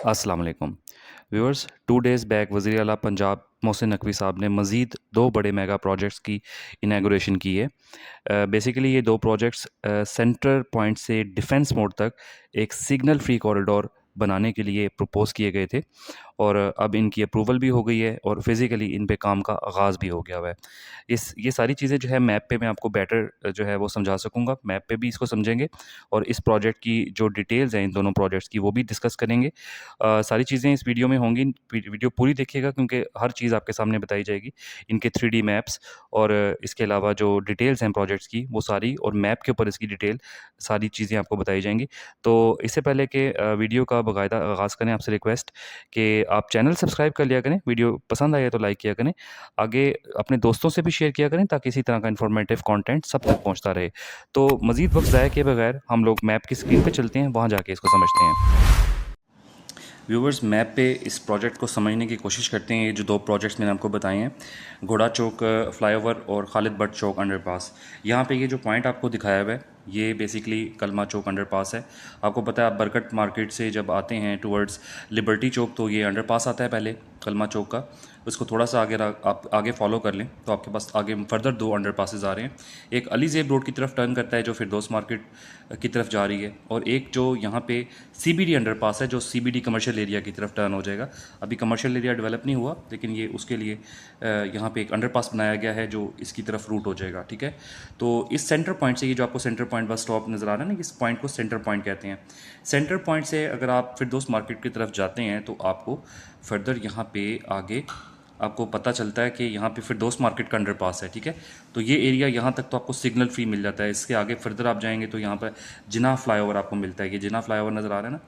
अस्सलाम वालेकुम viewers. 2 days back वज़ीर आला पंजाब मोहसिन नकवी साहब ने मज़ीद 2 बड़े मेगा प्रोजेक्ट्स की इनागुरेशन की है। बेसिकली ये 2 प्रोजेक्ट्स सेंटर पॉइंट से डिफेंस मोड तक एक सिग्नल फ्री कॉरिडोर बनाने के लिए प्रपोज़ किए गए थे और अब इनकी अप्रूवल भी हो गई है और फिज़िकली इन पे काम का आगाज़ भी हो गया हुआ है। इस ये सारी चीज़ें जो है मैप पे मैं आपको बेटर जो है वो समझा सकूँगा, मैप पे भी इसको समझेंगे और इस प्रोजेक्ट की जो डिटेल्स हैं इन दोनों प्रोजेक्ट्स की वो भी डिस्कस करेंगे। सारी चीज़ें इस वीडियो में होंगी, वीडियो पूरी देखिएगा क्योंकि हर चीज़ आपके सामने बताई जाएगी। इनके 3D मैप्स और इसके अलावा जो डिटेल्स हैं प्रोजेक्ट्स की वो सारी और मैप के ऊपर इसकी डिटेल सारी चीज़ें आपको बताई जाएँगी। तो इससे पहले कि वीडियो का बाकायदा आगाज़ करें, आपसे रिक्वेस्ट कि आप चैनल सब्सक्राइब कर लिया करें, वीडियो पसंद आए तो लाइक किया करें, आगे अपने दोस्तों से भी शेयर किया करें ताकि इसी तरह का इन्फॉर्मेटिव कंटेंट सब तक पहुंचता रहे। तो मज़ीद वक्त ज़ाया किए बगैर हम लोग मैप की स्क्रीन पे चलते हैं, वहाँ जाके इसको समझते हैं। व्यूवर्स, मैप पे इस प्रोजेक्ट को समझने की कोशिश करते हैं। ये जो 2 प्रोजेक्ट्स मैंने आपको बताए हैं, घोड़ा चौक फ्लाईओवर और खालिद भट्ट चौक अंडरपास, यहाँ पे ये जो पॉइंट आपको दिखाया हुआ है ये बेसिकली कलमा चौक अंडरपास है। आपको पता है आप बरकत मार्केट से जब आते हैं टुवर्ड्स लिबर्टी चौक तो ये अंडरपास आता है पहले कलमा चौक का। उसको थोड़ा सा आगे आप आगे फॉलो कर लें तो आपके पास आगे फर्दर 2 अंडरपासेस आ रहे हैं। एक अली ज़ेब रोड की तरफ टर्न करता है जो फिरदौस मार्केट की तरफ जा रही है, और एक जो यहाँ पे CBD अंडरपास है जो CBD कमर्शियल एरिया की तरफ टर्न हो जाएगा। अभी कमर्शियल एरिया डेवलप नहीं हुआ लेकिन ये उसके लिए यहाँ पे एक अंडरपास बनाया गया है जो इसकी तरफ रूट हो जाएगा। ठीक है, तो इस सेंटर पॉइंट से, ये जो आपको सेंटर पॉइंट बस स्टॉप नज़र आ रहा है ना, इस पॉइंट को सेंटर पॉइंट कहते हैं। सेंटर पॉइंट से अगर आप फिरदौस मार्केट की तरफ जाते हैं तो आपको फर्दर यहाँ पे आगे आपको पता चलता है कि यहाँ पे फिरदौस मार्केट का अंडरपास है। ठीक है, तो ये एरिया यहाँ तक तो आपको सिग्नल फ्री मिल जाता है। इसके आगे फर्दर आप जाएंगे तो यहाँ पर जिना फ्लाईओवर आपको मिलता है। ये जिना फ्लाईओवर नज़र आ रहा है ना,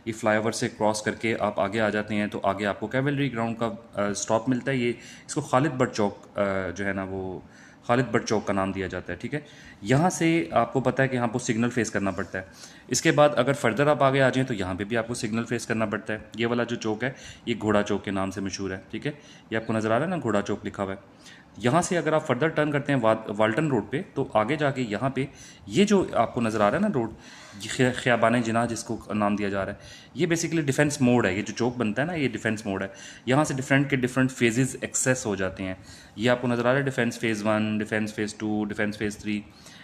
ये फ्लाईओवर से क्रॉस करके आप आगे आ जाते हैं तो आगे आपको कैवलरी ग्राउंड का स्टॉप मिलता है। ये इसको खालिद भट्ट चौक जो है ना वो खालिद भट्ट चौक का नाम दिया जाता है। ठीक है, यहाँ से आपको पता है कि यहाँ पर सिग्नल फेस करना पड़ता है। इसके बाद अगर फर्दर आप आगे आ जाएँ तो यहाँ पे भी आपको सिग्नल फेस करना पड़ता है। ये वाला जो चौक है ये घोड़ा चौक के नाम से मशहूर है। ठीक है, ये आपको नज़र आ रहा है ना, घोड़ा चौक लिखा हुआ है। यहाँ से अगर आप फर्दर टर्न करते हैं वाल्टन रोड पे तो आगे जाके यहाँ पे ये जो आपको नज़र आ रहा है ना रोड, ख़ियाबान जिनाह जिसको नाम दिया जा रहा है, ये बेसिकली डिफेंस मोड है। ये जो चौक बनता है ना ये डिफेंस मोड है। यहाँ से डिफरेंट के डिफरेंट फेजेस एक्सेस हो जाते हैं। ये आपको नज़र आ रहा है defence phase 1, defence phase 2, defence phase 3,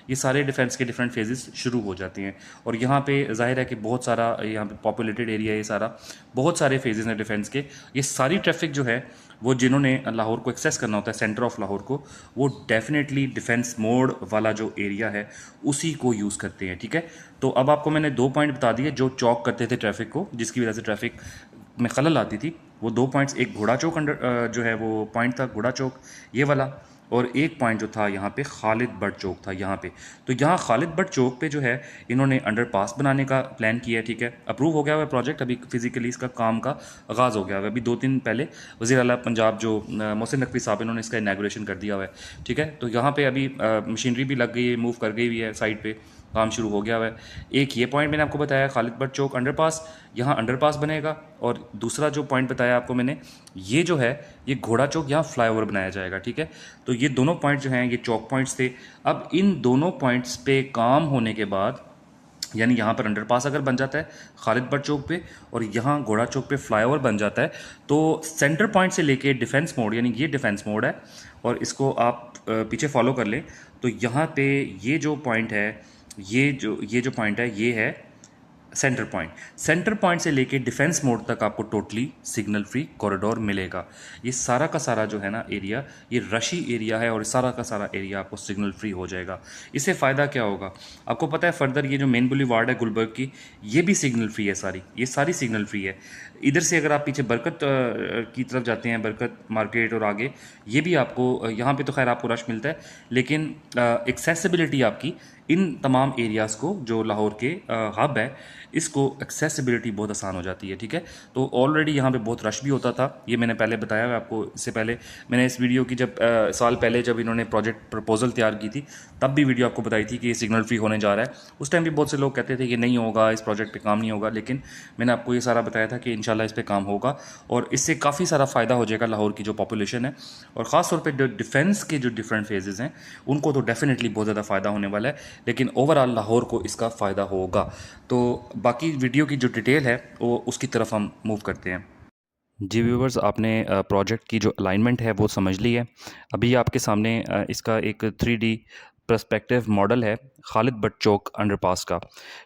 ये सारे डिफेंस के डिफरेंट फेजेस शुरू हो जाते हैं। और यहाँ पे जाहिर है कि बहुत सारा यहाँ पे पॉपुलेटेड एरिया है, ये सारा बहुत सारे फेजेस हैं डिफेंस के। ये सारी ट्रैफिक जो है वो जिन्होंने लाहौर को एक्सेस करना होता है, सेंटर ऑफ लाहौर को, वो डेफिनेटली डिफेंस मोड वाला जो एरिया है उसी को यूज़ करते हैं। ठीक है, तो अब आपको मैंने 2 पॉइंट बता दिए जो चौक करते थे ट्रैफिक को, जिसकी वजह से ट्रैफिक में खलल आती थी। वो 2 पॉइंट्स, एक घोड़ा चौक जो है वो पॉइंट था घोड़ा चौक ये वाला, और एक पॉइंट जो था यहाँ पे खालिद भट्ट चौक था यहाँ पे। तो यहाँ खालिद भट्ट चौक पे जो है इन्होंने अंडरपास बनाने का प्लान किया है। ठीक है, अप्रूव हो गया हुआ प्रोजेक्ट, अभी फिजिकली इसका काम का आगाज़ हो गया हुआ है। अभी 2 दिन पहले वज़ीर आला पंजाब जो मोहसिन नकवी साहब, इन्होंने इसका इनागुरेशन कर दिया हुआ है। ठीक है, तो यहाँ पे अभी मशीनरी भी लग गई है, मूव कर गई हुई है, साइड पे काम शुरू हो गया हुआ है। एक ये पॉइंट मैंने आपको बताया खालिद भट्ट चौक अंडरपास, यहाँ अंडरपास बनेगा। और दूसरा जो पॉइंट बताया आपको मैंने, ये जो है ये घोड़ा चौक, यहाँ फ्लाईओवर बनाया जाएगा। ठीक है, तो ये दोनों पॉइंट जो हैं ये चौक पॉइंट्स थे। अब इन दोनों पॉइंट्स पे काम होने के बाद, यानी यहाँ पर अंडरपास अगर बन जाता है खालिद भट्ट चौक पे और यहाँ घोड़ा चौक पे फ्लाईओवर बन जाता है, तो सेंटर पॉइंट से लेके डिफेंस मोड, यानी ये डिफेंस मोड है और इसको आप पीछे फॉलो कर लें तो यहाँ पे ये जो पॉइंट है, ये जो पॉइंट है ये है सेंटर पॉइंट। सेंटर पॉइंट से लेके डिफेंस मोड तक आपको टोटली सिग्नल फ्री कॉरिडोर मिलेगा। ये सारा का सारा जो है ना एरिया, ये रशी एरिया है और सारा का सारा एरिया आपको सिग्नल फ्री हो जाएगा। इससे फ़ायदा क्या होगा आपको पता है, फर्दर ये जो मेन बुलीवार्ड है गुलबर्ग की, ये भी सिग्नल फ्री है, ये सारी सिग्नल फ्री है। इधर से अगर आप पीछे बरकत की तरफ जाते हैं, बरकत मार्केट और आगे, ये भी आपको यहाँ पे तो खैर आपको रश मिलता है, लेकिन एक्सेसिबिलिटी आपकी इन तमाम एरियाज़ को जो लाहौर के हब है, इसको एक्सेसिबिलिटी बहुत आसान हो जाती है। ठीक है, तो ऑलरेडी यहाँ पे बहुत रश भी होता था, ये मैंने पहले बताया है आपको। इससे पहले मैंने इस वीडियो की जब साल पहले जब इन्होंने प्रोजेक्ट प्रपोजल तैयार की थी तब भी वीडियो आपको बताई थी कि ये सिग्नल फ्री होने जा रहा है। उस टाइम भी बहुत से लोग कहते थे कि नहीं होगा, इस प्रोजेक्ट पे काम नहीं होगा, लेकिन मैंने आपको ये सारा बताया था कि इंशाल्लाह इस पर काम होगा और इससे काफ़ी सारा फ़ायदा हो जाएगा लाहौर की जो पॉपुलेशन है, और ख़ास तौर पर जो डिफेंस के जो डिफरेंट फेजेज़ हैं उनको तो डेफिनेटली बहुत ज़्यादा फ़ायदा होने वाला है। लेकिन ओवरऑल लाहौर को इसका फ़ायदा होगा। तो बाकी वीडियो की जो डिटेल है वो उसकी तरफ हम मूव करते हैं। जी व्यूवर्स, आपने प्रोजेक्ट की जो अलाइनमेंट है वो समझ ली है। अभी आपके सामने इसका एक 3D पर्सपेक्टिव मॉडल है खालिद भट्ट चौक अंडरपास का।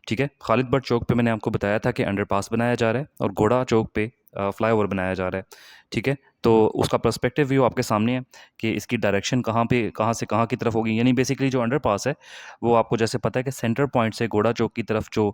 ठीक है, खालिद भट्ट चौक पे मैंने आपको बताया था कि अंडरपास बनाया जा रहा है और घोड़ा चौक पे फ्लाईओवर बनाया जा रहा है। ठीक है, तो उसका पर्सपेक्टिव व्यू आपके सामने है कि इसकी डायरेक्शन कहाँ पे, कहाँ से कहाँ की तरफ होगी। यानी बेसिकली जो अंडरपास है वो आपको जैसे पता है कि सेंटर पॉइंट से घोड़ा चौक की तरफ जो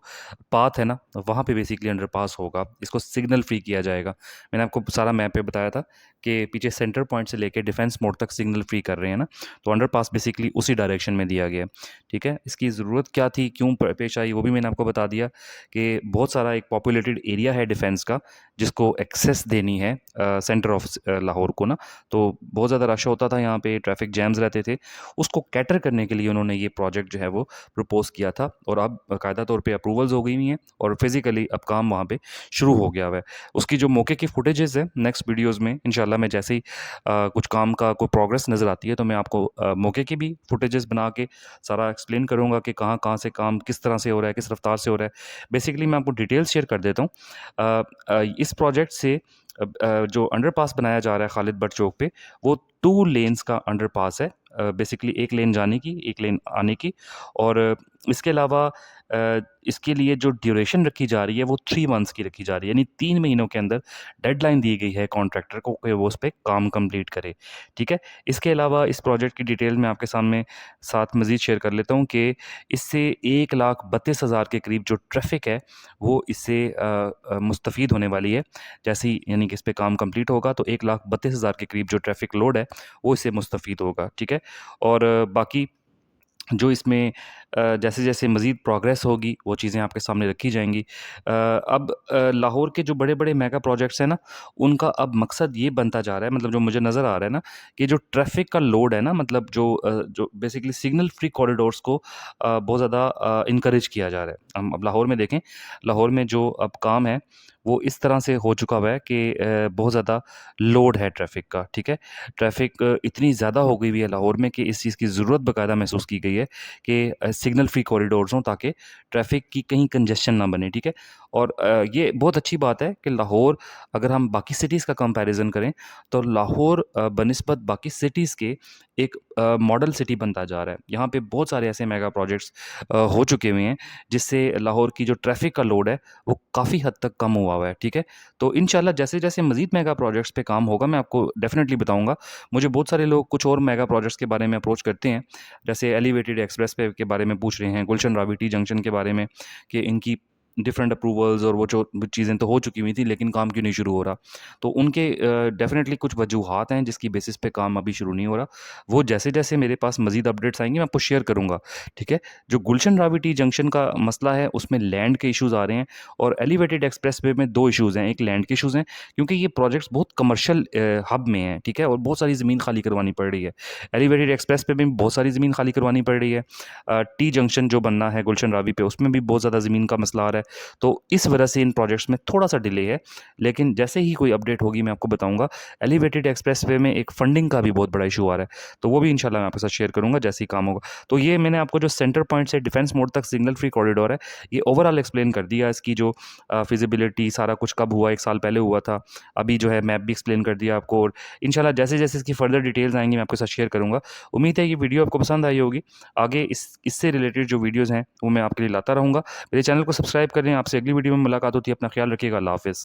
पाथ है ना, वहाँ पे बेसिकली अंडरपास होगा। इसको सिग्नल फ्री किया जाएगा। मैंने आपको सारा मैप पे बताया था कि पीछे सेंटर पॉइंट से लेके डिफेंस मोड तक सिग्नल फ्री कर रहे हैं ना, तो अंडरपास बेसिकली उसी डायरेक्शन में दिया गया है। ठीक है, इसकी ज़रूरत क्या थी, क्यों पेश आई, वो भी मैंने आपको बता दिया कि बहुत सारा एक पॉपुलेटेड एरिया है डिफेंस का जिसको एक्सेस देनी है सेंटर ऑफ लाहौर को ना, तो बहुत ज़्यादा रश होता था यहाँ पे, ट्रैफिक जैम्स रहते थे। उसको कैटर करने के लिए उन्होंने ये प्रोजेक्ट जो है वो प्रपोज़ किया था और अब बाकायदा तौर पे अप्रूवल्स हो गई हुई हैं और फिज़िकली अब काम वहाँ पे शुरू हो गया हुआ है। उसकी जो मौके की फुटेजेस है नेक्स्ट वीडियोस में इंशाल्लाह मैं जैसे ही कुछ काम का कोई प्रोग्रेस नज़र आती है तो मैं आपको मौके की भी फुटेजेस बना के सारा एक्सप्लेन करूँगा कि कहाँ कहाँ से काम किस तरह से हो रहा है, किस रफ्तार से हो रहा है। बेसिकली मैं आपको डिटेल्स शेयर कर देता हूँ। इस प्रोजेक्ट से जो अंडरपास बनाया जा रहा है खालिद भट्ट चौक पे, वो 2 लेन्स का अंडरपास है। बेसिकली 1 लेन जाने की, 1 लेन आने की और इसके अलावा इसके लिए जो ड्यूरेशन रखी जा रही है वो 3 मंथ्स की रखी जा रही है, यानी 3 महीनों के अंदर डेडलाइन दी गई है कॉन्ट्रैक्टर को कि वो उस पे काम कंप्लीट करे। ठीक है? इसके अलावा इस प्रोजेक्ट की डिटेल मैं आपके सामने साथ मज़ीद शेयर कर लेता हूँ कि इससे 1,32,000 के करीब जो ट्रैफ़िक है वो इससे मुस्तफ़ीद होने वाली है। जैसे ही यानी कि इस पे काम कंप्लीट होगा तो 1,32,000 के करीब जो ट्रैफ़िक लोड है वो इससे मुस्तफ़ीद होगा। ठीक है? और बाकी जो इसमें जैसे-जैसे मज़ीद प्रोग्रेस होगी, वो चीज़ें आपके सामने रखी जाएँगी। अब लाहौर के जो बड़े-बड़े मेगा प्रोजेक्ट्स हैं ना, उनका अब मकसद ये बनता जा रहा है, मतलब जो मुझे नज़र आ रहा है ना, कि जो ट्रैफ़िक का लोड है ना, मतलब जो बेसिकली सिग्नल फ्री कॉरिडोर्स को बहुत ज़्यादा इनकरेज किया जा रहा है। हम अब लाहौर में देखें, लाहौर में जो अब काम है, वो इस तरह से हो चुका हुआ है कि बहुत ज़्यादा लोड है ट्रैफ़िक का, ठीक है? ट्रैफ़िक इतनी ज़्यादा हो गई हुई है लाहौर में कि इस चीज़ की ज़रूरत बाकायदा महसूस की गई है कि सिग्नल फ्री कॉरिडोर्स हों ताकि ट्रैफ़िक की कहीं कंजेशन ना बने, ठीक है? और ये बहुत अच्छी बात है कि लाहौर, अगर हम बाकी सिटीज़ का कंपैरिज़न करें, तो लाहौर बनिस्बत बाकी सिटीज़ के एक मॉडल सिटी बनता जा रहा है। यहाँ पे बहुत सारे ऐसे मेगा प्रोजेक्ट्स हो चुके हुए हैं, जिससे लाहौर की जो ट्रैफ़िक का लोड है, वो काफ़ी हद तक कम हुआ हुआ है, ठीक है? तो इंशाल्लाह जैसे-जैसे मज़ीद मेगा प्रोजेक्ट्स पे काम होगा, मैं आपको डेफ़िनेटली बताऊँगा। मुझे बहुत सारे लोग कुछ और मेगा प्रोजेक्ट्स के बारे में अप्रोच करते हैं, जैसे एलिवेटेड एक्सप्रेस वे के बारे में पूछ रहे हैं, गुलशन रावी जंक्शन के बारे में कि इनकी डिफरेंट अप्रूवल्स और वो जो चीज़ें तो हो चुकी हुई थी, लेकिन काम क्यों नहीं शुरू हो रहा? तो उनके डेफ़िनेटली कुछ वजूहात हैं जिसकी बेसिस पे काम अभी शुरू नहीं हो रहा। वो जैसे-जैसे मेरे पास मज़ीद अपडेट्स आएँगी मैं आपको शेयर करूँगा, ठीक है? जो गुलशन रावी जंक्शन का मसला है उसमें लैंड के इश्यूज़ आ रहे हैं और एलिवेटेड एक्सप्रेसवे में 2 इश्यूज़ हैं, एक लैंड के इश्यूज़ हैं क्योंकि ये प्रोजेक्ट्स बहुत कमर्शियल हब में हैं, ठीक है? और बहुत सारी ज़मीन खाली करवानी पड़ रही है। एलिवेटेड एक्सप्रेस पे भी बहुत सारी ज़मीन खाली करवानी पड़ रही है। टी जंक्शन जो बनना है गुलशन रावी पे, उसमें भी बहुत ज़्यादा ज़मीन का मसला आ रहा है। तो इस वजह से इन प्रोजेक्ट्स में थोड़ा-सा डिले है, लेकिन जैसे ही कोई अपडेट होगी मैं आपको बताऊँगा। एलिवेटेड एक्सप्रेसवे में एक फंडिंग का भी बहुत बड़ा इश्यू आ रहा है, तो वो भी इंशाल्लाह मैं आपके साथ शेयर करूँगा जैसे ही काम होगा। तो ये मैंने आपको जो सेंटर पॉइंट से डिफेंस मोड तक सिग्नल फ्री कॉरिडोर है, ये ओवरऑल एक्सप्लेन कर दिया। इसकी जो फिज़िबिलिटी सारा कुछ कब हुआ, 1 साल पहले हुआ था। अभी जो है मैप भी एक्सप्लेन कर दिया आपको और इंशाल्लाह जैसे-जैसे इसकी फर्दर डिटेल्स आएँगी मैं आपके साथ शेयर करूँगा। उम्मीद है ये वीडियो आपको पसंद आई होगी। आगे इससे रिलेटेड जो वीडियोज़ हैं, वो मैं आपके लिए लाता रहूँगा। मेरे चैनल को सब्सक्राइब कर लें। आपसे अगली वीडियो में मुलाकात होती है। अपना ख्याल रखिएगा। अल्लाह हाफ़िज़।